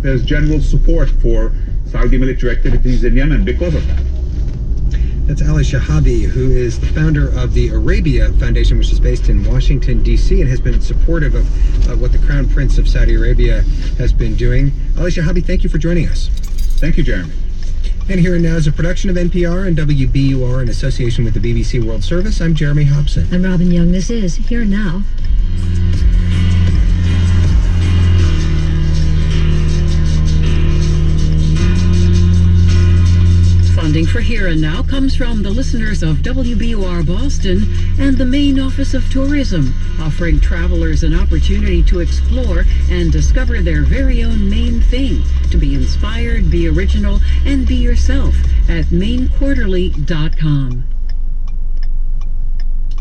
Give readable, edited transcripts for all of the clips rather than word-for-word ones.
there's general support for Saudi military activities in Yemen because of that. That's Ali Shahabi, who is the founder of the Arabia Foundation, which is based in Washington, D.C., and has been supportive of what the Crown Prince of Saudi Arabia has been doing. Ali Shahabi, thank you for joining us. Thank you, Jeremy. And Here and Now is a production of NPR and WBUR in association with the BBC World Service. I'm Jeremy Hobson. I'm Robin Young. This is Here and Now. Funding for Here and Now comes from the listeners of WBUR Boston and the Maine Office of Tourism, offering travelers an opportunity to explore and discover their very own Maine thing, to be inspired, be original, and be yourself at MaineQuarterly.com.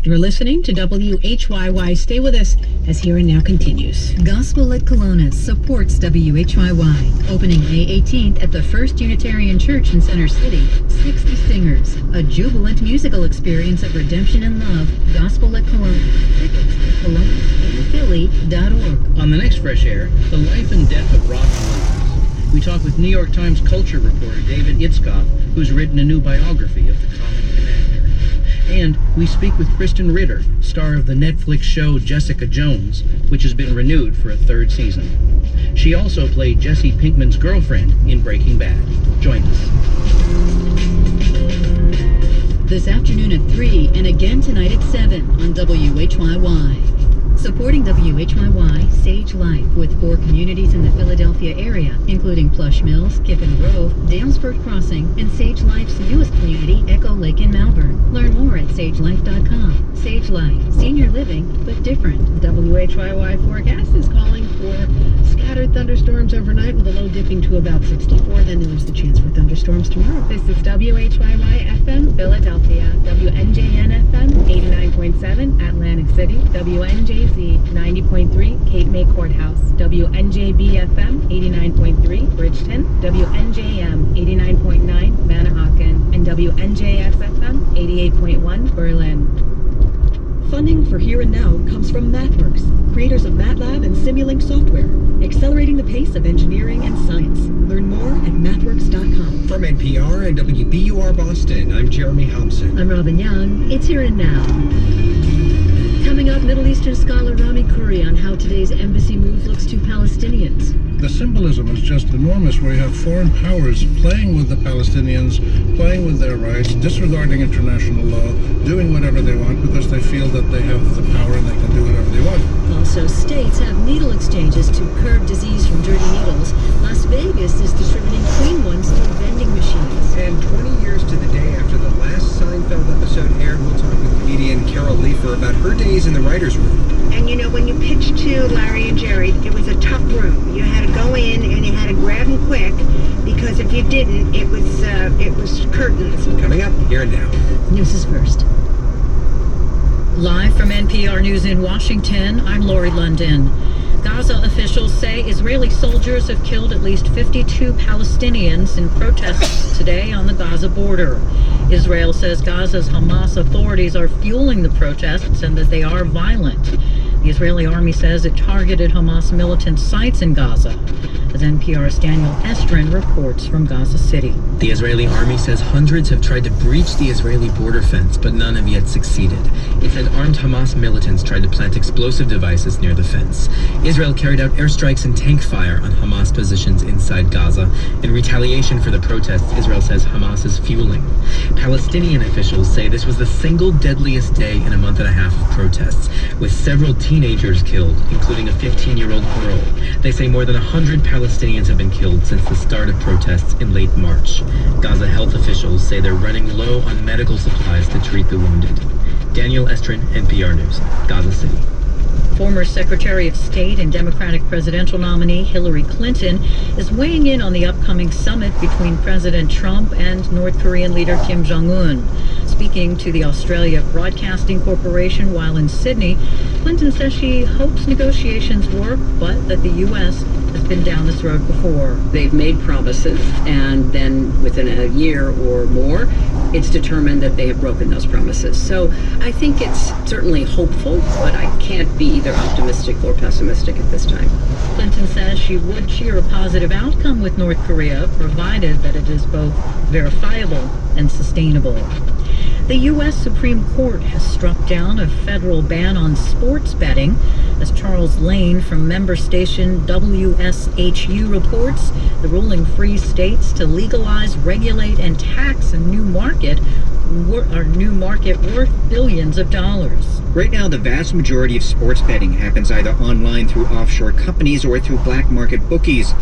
You're listening to WHYY. Stay with us as Here and Now continues. Gospel at Kelowna supports WHYY. Opening May 18th at the First Unitarian Church in Center City. 60 singers. A jubilant musical experience of redemption and love. Gospel at Kelowna. Tickets at KelownaPhilly.org. On the next Fresh Air, the life and death of Robin Williams. We talk with New York Times culture reporter David Itzkoff, who's written a new biography of the comic commander. And we speak with Kristen Ritter, star of the Netflix show Jessica Jones, which has been renewed for a third season. She also played Jesse Pinkman's girlfriend in Breaking Bad. Join us. This afternoon at 3 and again tonight at 7 on WHYY. Supporting WHYY, Sage Life, with 4 communities in the Philadelphia area, including Plush Mills, Kiffin Grove, Dalesford Crossing, and Sage Life's newest community, Echo Lake in Malvern. Learn more at sagelife.com. Sage Life, senior living, but different. WHYY forecast is calling for scattered thunderstorms overnight with a low dipping to about 64. Then there's the chance for thunderstorms tomorrow. This is WHYY FM, Philadelphia, WNJN FM, 89.7, Atlantic City, WNJZ 90.3, Cape May Courthouse, WNJB FM 89.3, Bridgeton, WNJM 89.9, Manahawkin, and WNJX FM 88.1, Berlin. Funding for Here and Now comes from MathWorks, creators of MATLAB and Simulink software, accelerating the pace of engineering and science. Learn more at mathworks.com. From NPR and WBUR Boston, I'm Jeremy Hobson. I'm Robin Young. It's Here and Now. Coming up, Middle Eastern scholar Rami Khoury on how today's embassy move looks to Palestinians. The symbolism is just enormous, where you have foreign powers playing with the Palestinians, playing with their rights, disregarding international law, doing whatever they want because they feel that they have the power and they can do whatever they want. Also, states have needle exchanges to curb disease from dirty needles. Las Vegas is distributing clean ones through vending machines. And 20 years to the day after the last Seinfeld episode aired, we'll talk with comedian Carol Leifer about her days in the writer's room. And you know, when you pitched to Larry and Jerry, it was a tough room. You had to go in and you had to grab them quick, because if you didn't, it was curtains. Coming up, Here and Now. News is first. Live from NPR News in Washington, I'm Lori London. Gaza officials say Israeli soldiers have killed at least 52 Palestinians in protests today on the Gaza border. Israel says Gaza's Hamas authorities are fueling the protests and that they are violent. The Israeli army says it targeted Hamas militant sites in Gaza. As NPR's Daniel Estrin reports from Gaza City. The Israeli army says hundreds have tried to breach the Israeli border fence, but none have yet succeeded. It said armed Hamas militants tried to plant explosive devices near the fence. Israel carried out airstrikes and tank fire on Hamas positions inside Gaza. In retaliation for the protests, Israel says Hamas is fueling. Palestinian officials say this was the single deadliest day in a month and a half of protests, with several teenagers killed, including a 15-year-old girl. They say more than 100 Palestinians have been killed since the start of protests in late March. Gaza health officials say they're running low on medical supplies to treat the wounded. Daniel Estrin, NPR News, Gaza City. Former Secretary of State and Democratic presidential nominee Hillary Clinton is weighing in on the upcoming summit between President Trump and North Korean leader Kim Jong-un. Speaking to the Australia Broadcasting Corporation while in Sydney, Clinton says she hopes negotiations work, but that the U.S. has been down this road before. They've made promises, and then within a year or more, it's determined that they have broken those promises. So I think it's certainly hopeful, but I can't be either optimistic or pessimistic at this time. Clinton says she would cheer a positive outcome with North Korea, provided that it is both verifiable and sustainable. The U.S. Supreme Court has struck down a federal ban on sports betting. As Charles Lane from member station WSHU reports, the ruling frees states to legalize, regulate, and tax a new market worth billions of dollars. Right now, the vast majority of sports betting happens either online through offshore companies or through black market bookies.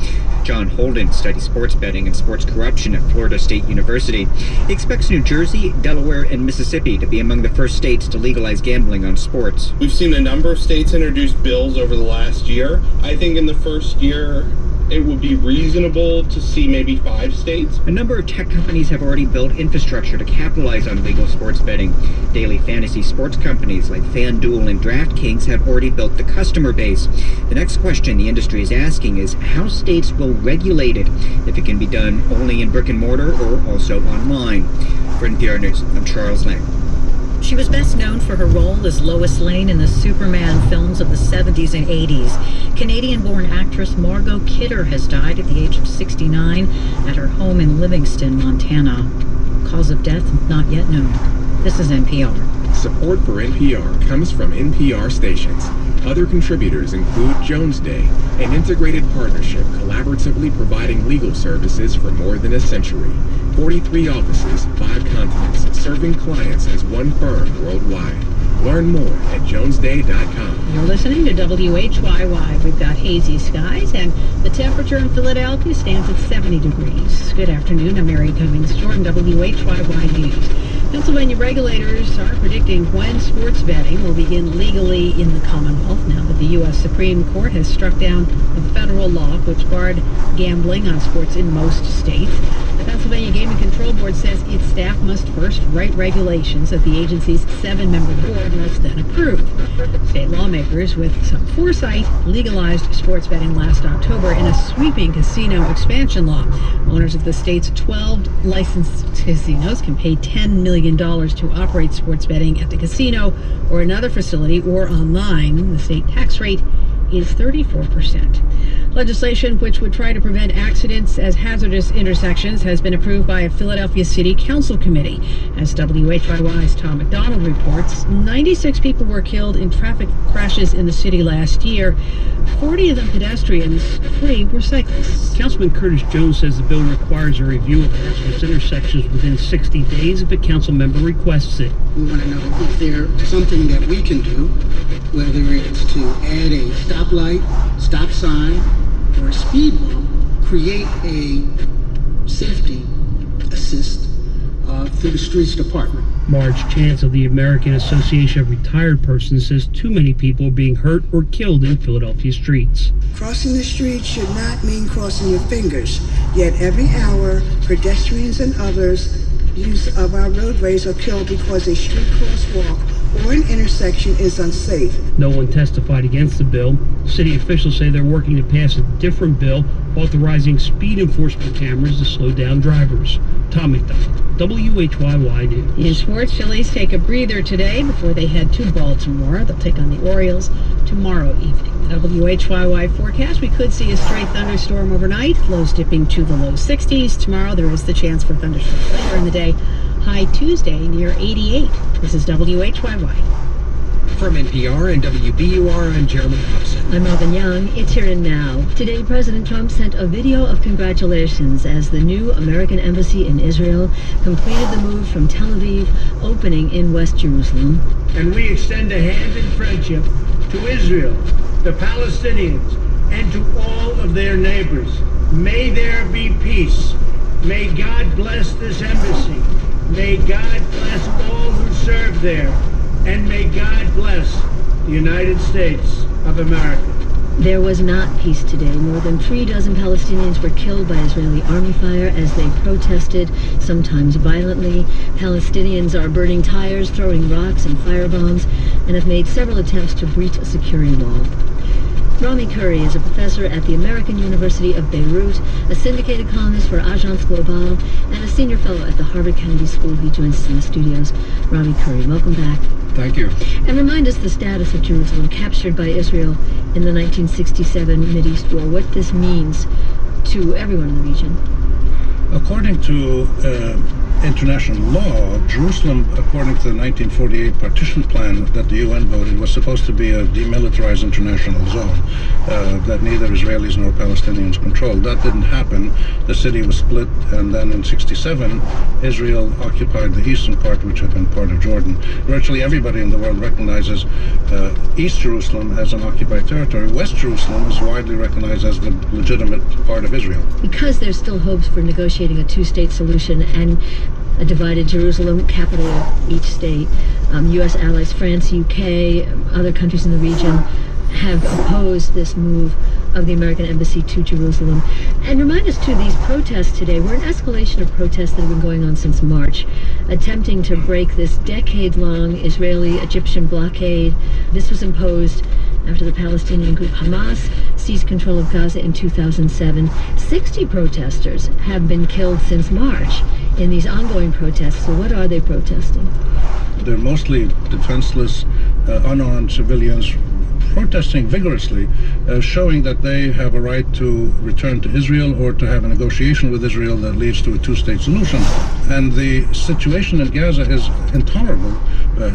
John Holden studies sports betting and sports corruption at Florida State University. He expects New Jersey, Delaware, and Mississippi to be among the first states to legalize gambling on sports. We've seen a number of states introduce bills over the last year. I think in the first year, it would be reasonable to see maybe 5 states. A number of tech companies have already built infrastructure to capitalize on legal sports betting. Daily fantasy sports companies like FanDuel and DraftKings have already built the customer base. The next question the industry is asking is how states will regulate it, if it can be done only in brick and mortar or also online. For NPR News, I'm Charles Lang. She was best known for her role as Lois Lane in the Superman films of the 70s and 80s. Canadian-born actress Margot Kidder has died at the age of 69 at her home in Livingston, Montana. Cause of death not yet known. This is NPR. Support for NPR comes from NPR stations. Other contributors include Jones Day, an integrated partnership collaboratively providing legal services for more than a century. 43 offices, 5 continents, serving clients as one firm worldwide. Learn more at jonesday.com. You're listening to WHYY. We've got hazy skies, and the temperature in Philadelphia stands at 70 degrees. Good afternoon. I'm Mary Cummings Jordan, WHYY News. Pennsylvania regulators are predicting when sports betting will begin legally in the Commonwealth now that the U.S. Supreme Court has struck down a federal law which barred gambling on sports in most states. The Pennsylvania Gaming Control Board says its staff must first write regulations that the agency's 7-member board must then approve. State lawmakers, with some foresight, legalized sports betting last October in a sweeping casino expansion law. Owners of the state's 12 licensed casinos can pay $10 million to operate sports betting at the casino or another facility or online. The state tax rate is 34%. Legislation which would try to prevent accidents as hazardous intersections has been approved by a Philadelphia City Council committee. As WHYY's Tom McDonald reports, 96 people were killed in traffic crashes in the city last year. 40 of them pedestrians, 3 were cyclists. Councilman Curtis Jones says the bill requires a review of hazardous intersections within 60 days if a council member requests it. We want to know if there's something that we can do, whether it's to add a stoplight, stop sign, or a speed bump, create a safety assist through the streets department. Marge Chance of the American Association of Retired Persons says too many people are being hurt or killed in Philadelphia streets. Crossing the street should not mean crossing your fingers. Yet every hour, pedestrians and others use of our roadways are killed because a street crosswalk or an intersection is unsafe. No one testified against the bill. City officials say they're working to pass a different bill authorizing speed enforcement cameras to slow down drivers. Tom McDonald, WHYY News. In sports, Phillies take a breather today before they head to Baltimore. They'll take on the Orioles tomorrow evening. The WHYY forecast, we could see a stray thunderstorm overnight, lows dipping to the low 60s. Tomorrow there is the chance for thunderstorms later in the day. High Tuesday near 88. This is WHYY. From NPR and WBUR, I'm Jeremy Hobson. I'm Melvin Young. It's here and now. Today, President Trump sent a video of congratulations as the new American embassy in Israel completed the move from Tel Aviv, opening in West Jerusalem. And we extend a hand in friendship to Israel, the Palestinians, and to all of their neighbors. May there be peace. May God bless this embassy. May God bless all who serve there. And may God bless the United States of America. There was not peace today. More than 36 Palestinians were killed by Israeli army fire as they protested, sometimes violently. Palestinians are burning tires, throwing rocks and firebombs, and have made several attempts to breach a security wall. Rami Curry is a professor at the American University of Beirut, a syndicated columnist for Agence Global, and a senior fellow at the Harvard Kennedy School. He joins us in the studios. Rami Curry, welcome back. Thank you. And remind us the status of Jerusalem, captured by Israel in the 1967 Mideast War, what this means to everyone in the region. According to international law, Jerusalem, according to the 1948 partition plan that the UN voted, was supposed to be a demilitarized international zone that neither Israelis nor Palestinians controlled. That didn't happen. The city was split, and then in '67, Israel occupied the eastern part, which had been part of Jordan. Virtually everybody in the world recognizes East Jerusalem as an occupied territory. West Jerusalem is widely recognized as the legitimate part of Israel. Because there's still hopes for negotiating a two-state solution and a divided Jerusalem, capital of each state, U.S. allies, France, UK, other countries in the region have opposed this move of the American embassy to Jerusalem. And remind us, too, these protests today were an escalation of protests that have been going on since March, attempting to break this decade-long Israeli-Egyptian blockade. This was imposed after the Palestinian group Hamas seized control of Gaza in 2007. 60 protesters have been killed since March in these ongoing protests. So what are they protesting? They're mostly defenseless, unarmed civilians protesting vigorously, showing that they have a right to return to Israel or to have a negotiation with Israel that leads to a two-state solution. And the situation in Gaza is intolerable.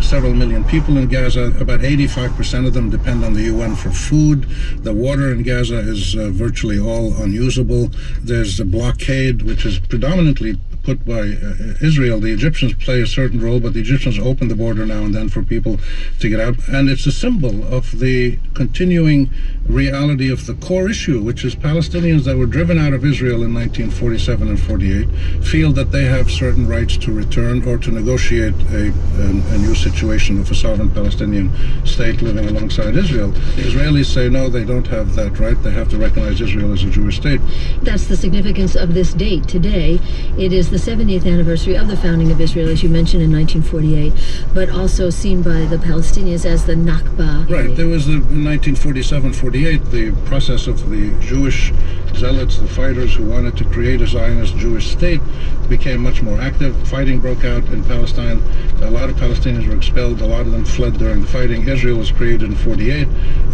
Several million people in Gaza, about 85% of them depend on the UN for food. The water in Gaza is virtually all unusable. There's a blockade, which is predominantly put by Israel. The Egyptians play a certain role, but the Egyptians open the border now and then for people to get out. And it's a symbol of the continuing reality of the core issue, which is Palestinians that were driven out of Israel in 1947 and 48 feel that they have certain rights to return or to negotiate a new situation of a sovereign Palestinian state living alongside Israel. The Israelis say no, they don't have that right. They have to recognize Israel as a Jewish state. That's the significance of this date today. It is the 70th anniversary of the founding of Israel, as you mentioned, in 1948, but also seen by the Palestinians as the Nakba. Right. There was in 1947-48 the process of the Jewish zealots, the fighters who wanted to create a Zionist Jewish state, became much more active. Fighting broke out in Palestine. A lot of Palestinians were expelled. A lot of them fled during the fighting. Israel was created in 48,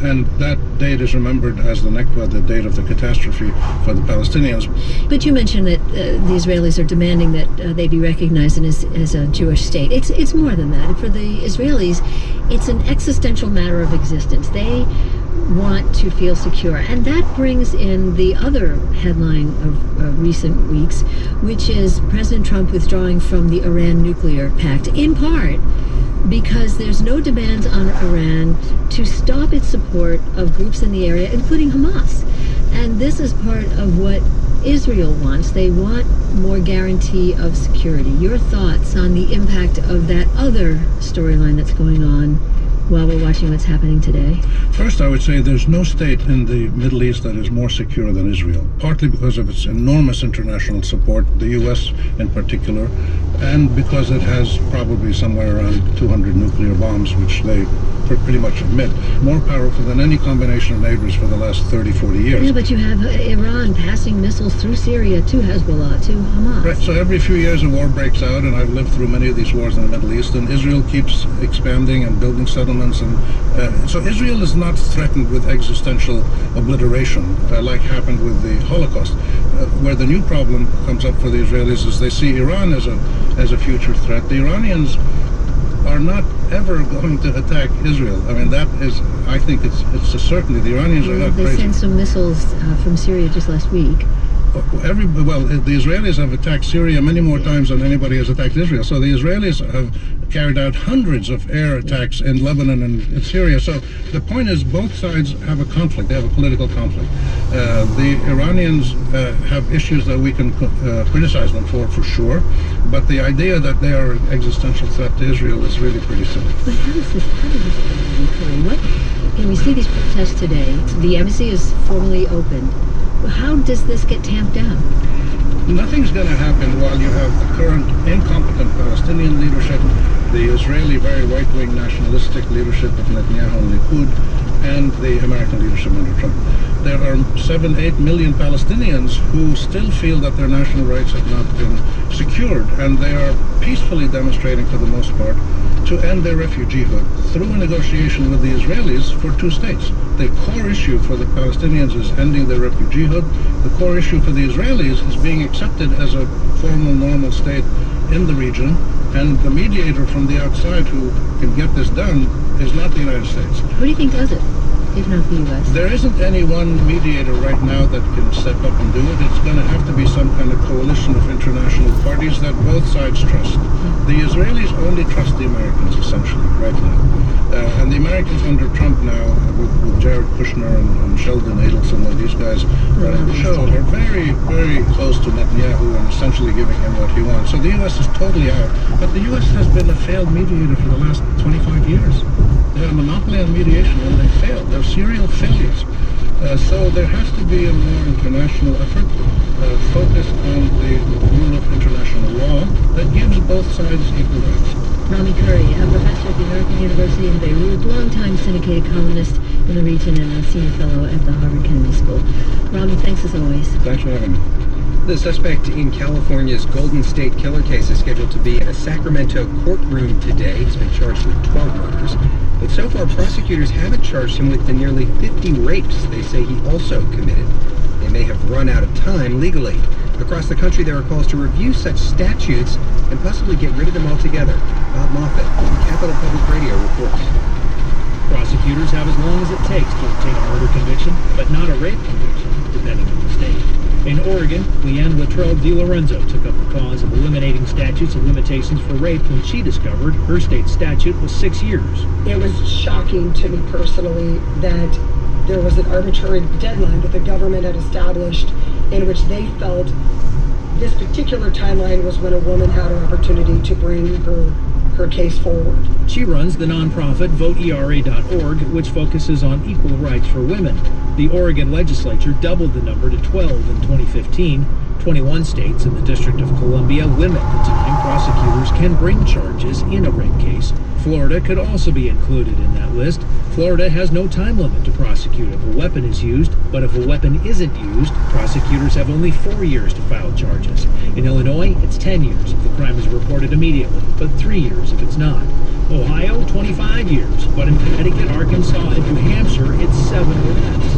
and that date is remembered as the Nakba, the date of the catastrophe for the Palestinians. But you mentioned that the Israelis are demanding that they be recognized as a Jewish state. It's more than that. For the Israelis, it's an existential matter of existence. They want to feel secure. And that brings in the other headline of recent weeks, which is President Trump withdrawing from the Iran nuclear pact, in part because there's no demands on Iran to stop its support of groups in the area, including Hamas. And this is part of what Israel wants. They want more guarantee of security. Your thoughts on the impact of that other storyline that's going on while we're watching what's happening today? First, I would say there's no state in the Middle East that is more secure than Israel, partly because of its enormous international support, the U.S. in particular, and because it has probably somewhere around 200 nuclear bombs, which they pretty much admit, more powerful than any combination of neighbors for the last 30, 40 years. Yeah, but you have Iran passing missiles through Syria to Hezbollah, to Hamas. Right, so every few years a war breaks out, and I've lived through many of these wars in the Middle East, and Israel keeps expanding and building settlements, and so Israel is not threatened with existential obliteration like happened with the Holocaust. Where the new problem comes up for the Israelis is they see Iran as a future threat. The Iranians are not ever going to attack Israel. I mean, that is, I think it's a certainty. The Iranians are not crazy. They sent some missiles from Syria just last week. The Israelis have attacked Syria many more times than anybody has attacked Israel. So the Israelis have carried out hundreds of air attacks in Lebanon and in Syria. So the point is both sides have a conflict. They have a political conflict. The Iranians have issues that we can criticize them for sure. But the idea that they are an existential threat to Israel is really pretty silly. But how does this happen? And we see these protests today. The embassy is formally opened. How does this get tamped down? Nothing's going to happen while you have the current incompetent Palestinian leadership, the Israeli very right-wing nationalistic leadership of Netanyahu and Likud, and the American leadership under Trump. There are 7-8 million Palestinians who still feel that their national rights have not been secured, and they are peacefully demonstrating for the most part to end their refugeehood through a negotiation with the Israelis for two states. The core issue for the Palestinians is ending their refugeehood. The core issue for the Israelis is being accepted as a formal, normal state in the region, and the mediator from the outside who can get this done is not the United States. Who do you think does it, if not the U.S.? There isn't any one mediator right now that can step up and do it. It's going to have to be some kind of coalition of international parties that both sides trust. The Israelis only trust the Americans, essentially, right now. And the Americans under Trump now, with Jared Kushner and Sheldon Adelson and these guys running the show, are very, very close to Netanyahu and essentially giving him what he wants. So the U.S. is totally out. But the U.S. has been a failed mediator for the last 25 years. They had a monopoly on mediation and they failed. They're serial failures. So there has to be a more international effort focused on the rule of international law that gives both sides equal rights. Rami Curry, a professor at the American University in Beirut, longtime syndicated columnist in the region and a senior fellow at the Harvard Kennedy School. Rami, thanks as always. Thanks for having me. The suspect in California's Golden State Killer case is scheduled to be in a Sacramento courtroom today. He's been charged with 12 murders. But so far, prosecutors haven't charged him with the nearly 50 rapes they say he also committed. They may have run out of time legally. Across the country, there are calls to review such statutes and possibly get rid of them altogether. Bob Moffat from Capital Public Radio reports. Prosecutors have as long as it takes to obtain a murder conviction, but not a rape conviction, depending on the state. In Oregon, Leanne Latrell DiLorenzo took up the cause of eliminating statutes of limitations for rape when she discovered her state statute was 6 years. It was shocking to me personally that there was an arbitrary deadline that the government had established in which they felt this particular timeline was when a woman had an opportunity to bring her case forward. She runs the nonprofit VoteERA.org, which focuses on equal rights for women. The Oregon legislature doubled the number to 12 in 2015. 21 states and the District of Columbia limit the time prosecutors can bring charges in a rape case. Florida could also be included in that list. Florida has no time limit to prosecute if a weapon is used, but if a weapon isn't used, prosecutors have only 4 years to file charges. In Illinois, it's 10 years if the crime is reported immediately, but 3 years if it's not. Ohio, 25 years, but in Connecticut, Arkansas, and New Hampshire, it's 7 or less.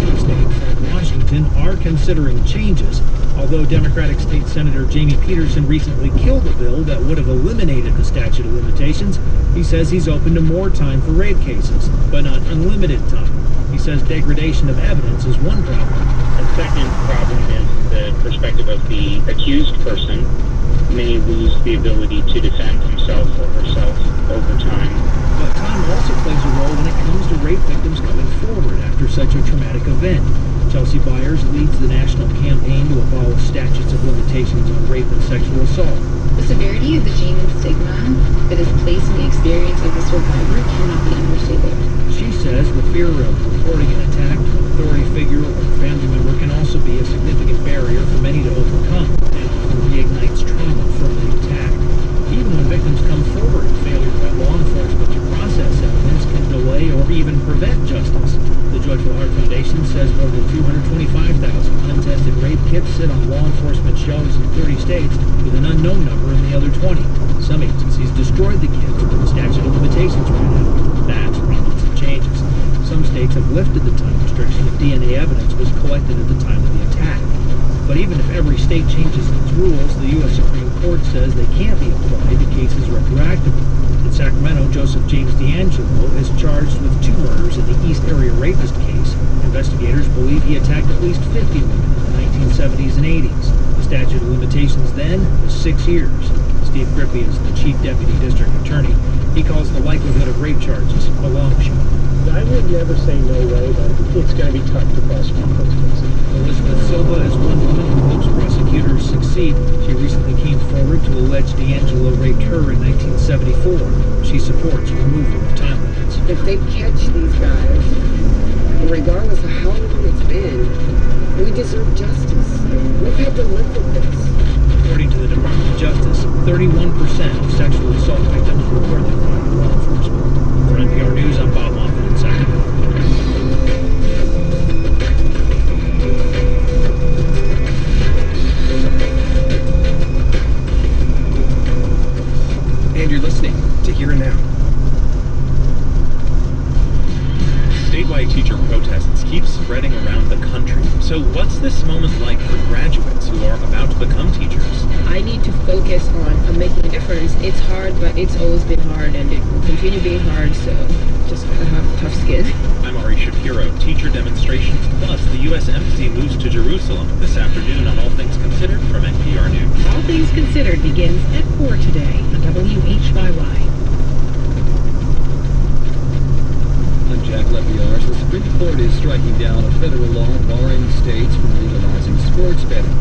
Some states like Washington are considering changes, although Democratic State Senator Jamie Peterson recently killed a bill that would have eliminated the statute of limitations. He says he's open to more time for rape cases, but not unlimited time. He says degradation of evidence is one problem. The second problem is the perspective of the accused person may lose the ability to defend himself or herself over time. But time also plays a role when it comes to rape victims coming forward after such a traumatic event. Chelsea Byers leads the national campaign to abolish statutes of limitations on rape and sexual assault. The severity of the shame and stigma that is placed in the experience of the survivor cannot be understated. She says the fear of reporting an attack to an authority figure or a family member can also be a significant barrier for many to overcome and often reignites trauma from the attack. Even when victims come forward, failure by law enforcement to process evidence can delay or even prevent justice. The Joyful Heart Foundation says more than 225,000 untested rape kits sit on law enforcement shelves in 30 states, with an unknown number in the other 20. Some agencies destroyed the kits when the statute of limitations ran out. That's prompted some changes. Some states have lifted the time restriction if DNA evidence was collected at the time of the attack. But even if every state changes its rules, the U.S. Supreme Court says they can't be applied to cases retroactively. In Sacramento, Joseph James DeAngelo is charged with 2 murders in the East Area Rapist case. Investigators believe he attacked at least 50 women in the 1970s and 80s. The statute of limitations then was 6 years. Steve Grippy is the Chief Deputy District Attorney. He calls the likelihood of rape charges a long shot. I would never say no way, but it's going to be tough to prosecute those cases. Elizabeth Silva is one woman who hopes prosecutors succeed. She recently came forward to allege alleged D'Angelo raped her in 1974. She supports removal of time limits. If they catch these guys, regardless of how long it's been, we deserve justice. We've had to live with this. According to the Department of Justice, 31% of sexual assault victims report the crime to law enforcement. For NPR News, I'm Bob Moffat in Sacramento. And you're listening to Here and Now. Statewide teacher protests keep spreading around the country. So what's this moment like for graduates who are about to become teachers? I need to focus on making a difference. It's hard, but it's always been hard, and it will continue being hard, so just gotta have tough skin. I'm Ari Shapiro. Teacher demonstrations plus the U.S. Embassy moves to Jerusalem this afternoon on All Things Considered from NPR News. All Things Considered begins at 4 today on WHYY. I'm Jack Lepiarz. The Supreme Court is striking down a federal law barring states from legalizing sports betting. The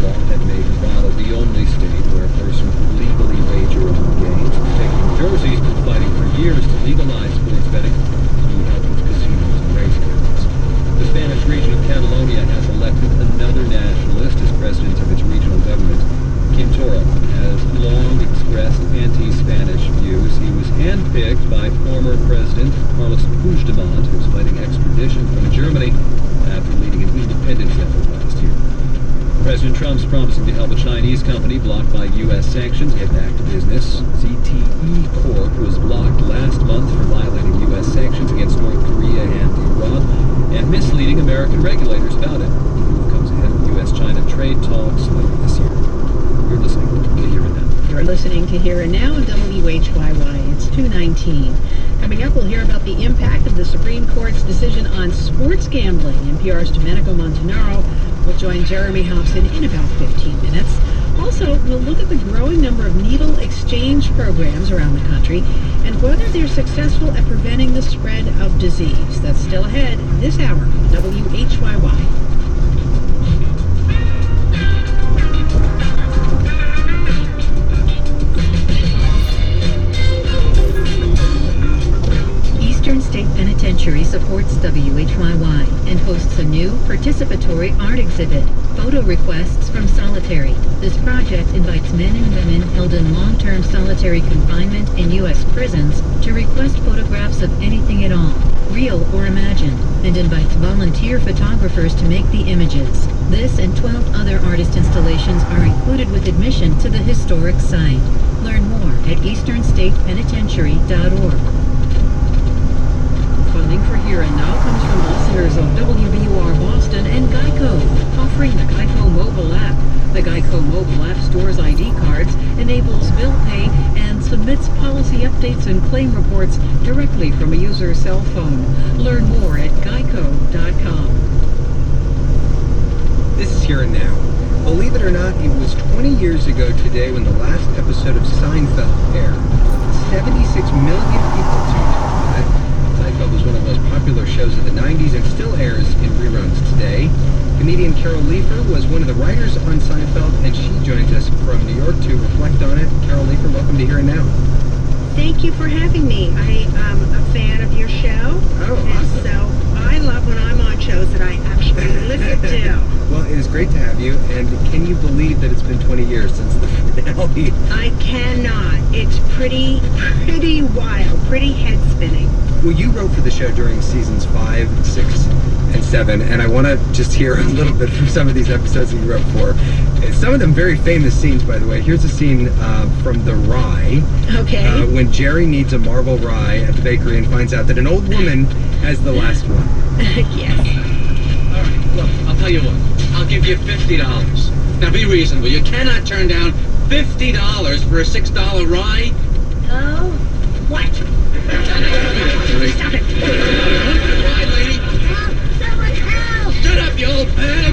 law had made Nevada the only state where a person could legally wager on games. The state of New Jersey's been fighting for years to legalize sports betting to help its casinos and racetracks. The Spanish region of Catalonia has elected another nationalist as president of its regional government. Quim Torra has long expressed anti-Spanish views. He was handpicked by former President Carlos Puigdemont, who's fighting extradition from Germany after leading an independence effort last year. President Trump's promising to help a Chinese company blocked by U.S. sanctions get back to business. ZTE Corp was blocked last month for violating U.S. sanctions against North Korea and Iran and misleading American regulators about it. The move comes ahead of U.S.-China trade talks later this year. You're listening to Here and Now. You're listening to Here and Now on WHYY. It's 2:19. Coming up, we'll hear about the impact of the Supreme Court's decision on sports gambling. NPR's Domenico Montanaro will join Jeremy Hobson in about 15 minutes. Also, we'll look at the growing number of needle exchange programs around the country and whether they're successful at preventing the spread of disease. That's still ahead this hour on WHYY. Eastern State Penitentiary supports WHYY and hosts a new participatory art exhibit, Photo Requests from Solitary. This project invites men and women held in long-term solitary confinement in U.S. prisons to request photographs of anything at all, real or imagined, and invites volunteer photographers to make the images. This and 12 other artist installations are included with admission to the historic site. Learn more at easternstatepenitentiary.org. Funding for Here and Now comes from listeners of WBUR Boston and Geico, offering the Geico mobile app. The Geico mobile app stores ID cards, enables bill pay, and submits policy updates and claim reports directly from a user's cell phone. Learn more at geico.com. This is Here and Now. Believe it or not, it was 20 years ago today when the last episode of Seinfeld aired. 76 million people tuned in for that. Seinfeld was one of the most popular shows of the 90s and still airs in reruns today. Comedian Carol Leifer was one of the writers on Seinfeld, and she joins us from New York to reflect on it. Carol Leifer, welcome to Here and Now. Thank you for having me. I am a fan of your show. Oh, awesome. So I love when I'm on shows that I actually listen to. Well, it is great to have you, and can you believe that it's been 20 years since the finale? I cannot. It's pretty wild, pretty head-spinning. Well, you wrote for the show during seasons 5, 6, and 7, and I want to just hear a little bit from some of these episodes that you wrote for. Some of them very famous scenes, by the way. Here's a scene from The Rye. Okay. When Jerry needs a Marble Rye at the bakery and finds out that an old woman has the last one. Yes. All right, look, I'll tell you what. I'll give you $50. Now be reasonable. You cannot turn down $50 for a $6 rye. Oh, what? Stop it. Rye, lady. Help! Someone help! Shut up, you old bag!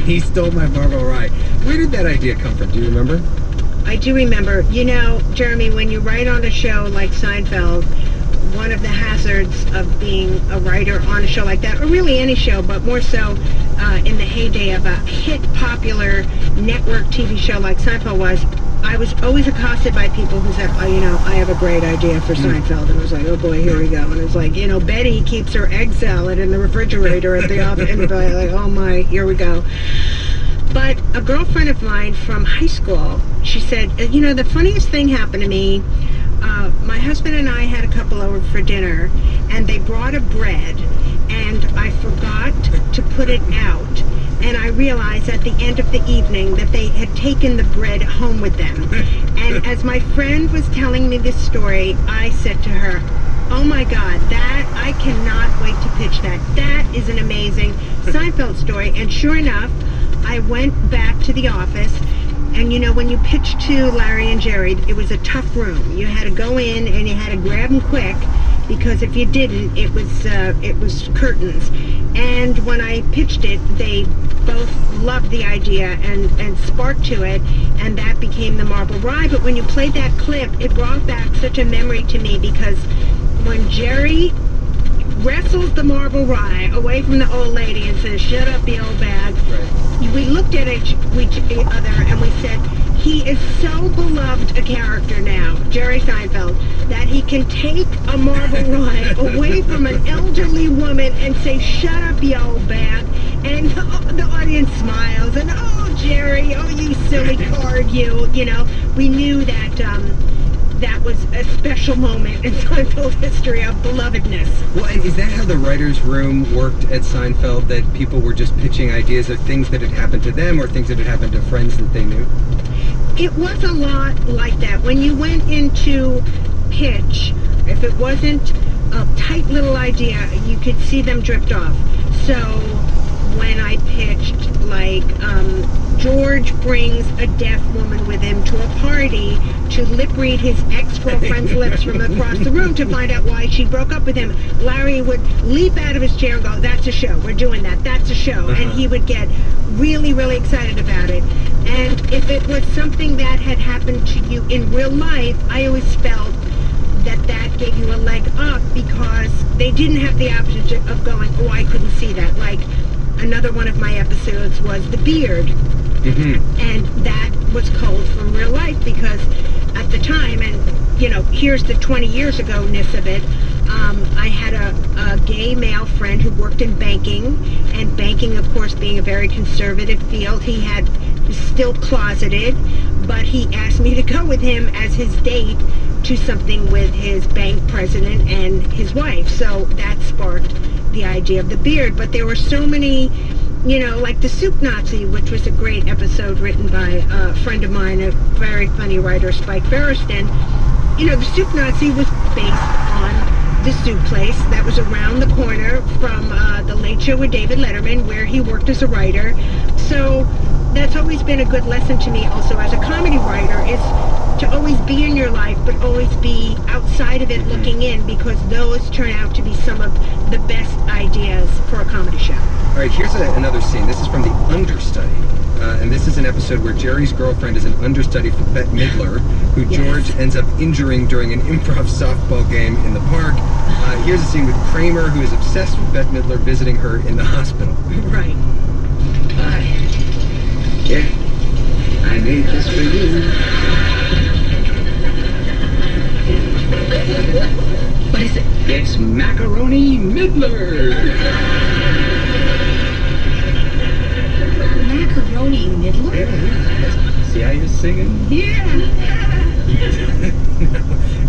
He stole my Marble Rye. Where did that idea come from? Do you remember? I do remember. You know, Jeremy, when you write on a show like Seinfeld, one of the hazards of being a writer on a show like that, or really any show, but more so in the heyday of a hit, popular network TV show like Seinfeld was, I was always accosted by people who said, I have a great idea for Seinfeld. And I was like, oh boy, here we go. And it's like, Betty keeps her egg salad in the refrigerator at the office. And like, oh my, here we go. But a girlfriend of mine from high school, she said, the funniest thing happened to me. My husband and I had a couple over for dinner, and they brought a bread, and I forgot to put it out. And I realized at the end of the evening that they had taken the bread home with them. And as my friend was telling me this story, I said to her, oh my God, I cannot wait to pitch that. That is an amazing Seinfeld story. And sure enough, I went back to the office, and when you pitched to Larry and Jerry, it was a tough room. You had to go in and you had to grab them quick, because if you didn't, it was curtains. And when I pitched it, they both loved the idea and sparked to it, and that became the Marble Rye. But when you played that clip, it brought back such a memory to me, because when Jerry wrestles the Marble Rye away from the old lady and says, shut up, you old bag, we looked at each other and we said, he is so beloved a character now, Jerry Seinfeld, that he can take a Marble Rye away from an elderly woman and say, shut up, you old bag. And the audience smiles, and oh, Jerry, oh, you silly card, you. We knew that that was a special moment in Seinfeld history of belovedness. Well, and is that how the writer's room worked at Seinfeld, that people were just pitching ideas of things that had happened to them or things that had happened to friends that they knew? It was a lot like that. When you went into pitch, if it wasn't a tight little idea, you could see them drift off. So when I pitched, like, George brings a deaf woman with him to a party to lip read his ex-girlfriend's lips from across the room to find out why she broke up with him, Larry would leap out of his chair and go, that's a show, we're doing that, that's a show. And he would get really, really excited about it. And if it was something that had happened to you in real life, I always felt that gave you a leg up, because they didn't have the option of going, oh, I couldn't see that. Like, another one of my episodes was The Beard. And that was culled from real life, because at the time, and here's the 20 years ago-ness of it, I had a gay male friend who worked in banking, and banking, of course, being a very conservative field, he was still closeted, but he asked me to go with him as his date to something with his bank president and his wife. So that sparked the idea of The Beard. But there were so many, like The Soup Nazi, which was a great episode written by a friend of mine, a very funny writer, Spike Feresten. The Soup Nazi was based on the soup place that was around the corner from The Late Show with David Letterman, where he worked as a writer. So that's always been a good lesson to me also as a comedy writer, is to always be in your life, but always be outside of it looking in, because those turn out to be some of the best ideas for a comedy show. All right, here's another scene. This is from The Understudy. And this is an episode where Jerry's girlfriend is an understudy for Bette Midler, who George ends up injuring during an improv softball game in the park. Here's a scene with Kramer, who is obsessed with Bette Midler, visiting her in the hospital. Right. Hi. Yeah, I made this for you. What is it? It's Macaroni Midler. Macaroni Midler? See how you're singing? Yeah.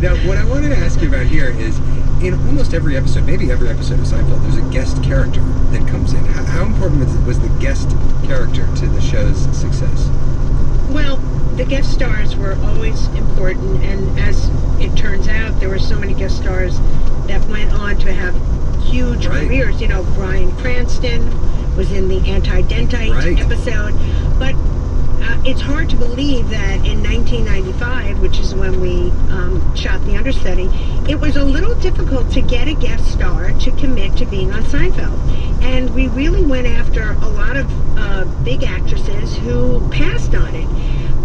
Now, what I wanted to ask you about here is, in almost every episode, maybe every episode of Seinfeld, there's a guest character that comes in. How important was the guest character to the show's success? Well, the guest stars were always important, and as it turns out, there were so many guest stars that went on to have huge careers. Bryan Cranston was in the Anti-Dentite episode, but it's hard to believe that in 1995, which is when we shot The Understudy, it was a little difficult to get a guest star to commit to being on Seinfeld. And we really went after a lot of big actresses who passed on it.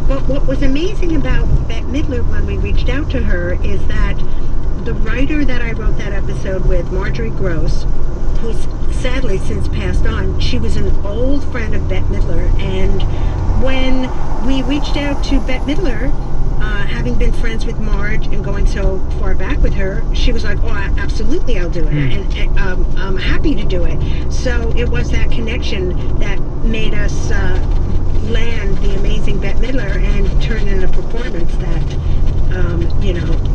But what was amazing about Bette Midler when we reached out to her is that the writer that I wrote that episode with, Marjorie Gross, who's sadly since passed on, she was an old friend of Bette Midler, and when we reached out to Bette Midler, having been friends with Marge and going so far back with her, she was like, oh, absolutely, I'll do it, and I'm happy to do it. So it was that connection that made us land the amazing Bette Midler and turn in a performance that,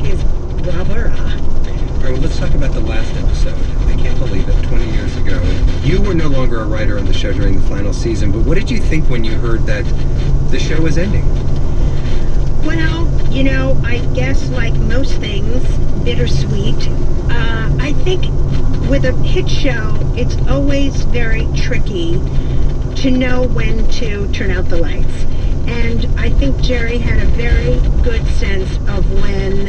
is bravura. All right, well, let's talk about the last episode. I can't believe it, 20 years ago. You were no longer a writer on the show during the final season, but what did you think when you heard that the show was ending? Well, I guess like most things, bittersweet. I think with a hit show, it's always very tricky to know when to turn out the lights. And I think Jerry had a very good sense of when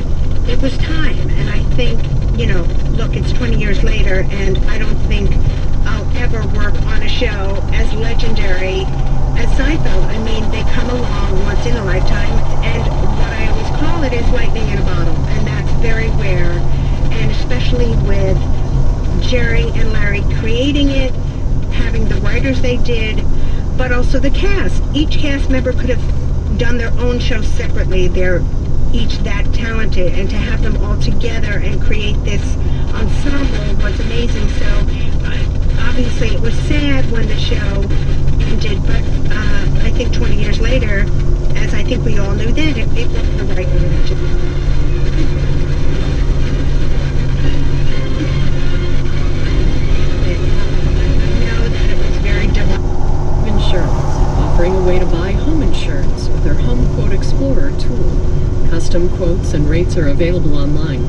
it was time. And I think, look, it's 20 years later, and I don't think I'll ever work on a show as legendary as Seinfeld. I mean, they come along once in a lifetime, and what I always call it is lightning in a bottle, and that's very rare. And especially with Jerry and Larry creating it, having the writers they did, but also the cast. Each cast member could have done their own show separately. They're each that talented, and to have them all together and create this ensemble was amazing. So obviously it was sad when the show ended, but I think 20 years later, as I think we all knew then, it was the right move to do. Insurance, offering a way to buy home insurance with their Home Quote Explorer tool. Custom quotes and rates are available online.